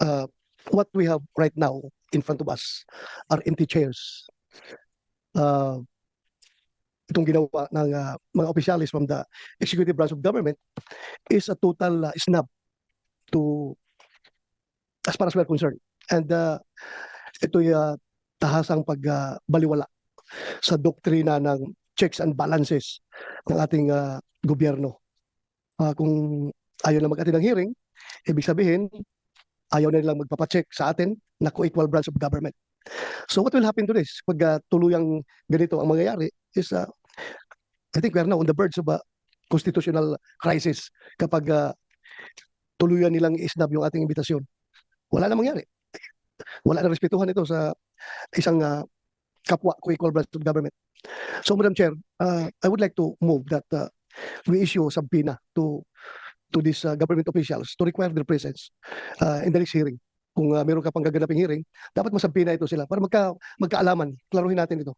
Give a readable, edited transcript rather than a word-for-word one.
uh, what we have right now in front of us are empty chairs. Uh, Itong ginawa ng mga opisyalis from the executive branch of government is a total snub to as far as we're concerned. And ito'y tahasang pagbaliwala sa doktrina ng checks and balances ng ating gobyerno. Kung ayaw na mag-attend ng hearing, ibig sabihin, ayaw na nilang magpapacheck sa atin na co-equal branch of government. So what will happen to this? Pag tuluyang ganito ang mangyayari is, I think we are now on the verge of a constitutional crisis kapag tuluyan nilang isnab yung ating imbitasyon. Wala na mangyari. Wala na respetuhan ito sa isang kapwa co-equal branch of government. So, Madam Chair, I would like to move that we issue a subpoena to these government officials to require their presence in the next hearing. Kung meron ka pang gaganaping hearing, dapat masabpina ito sila para magkaalaman. Klaruhin natin ito.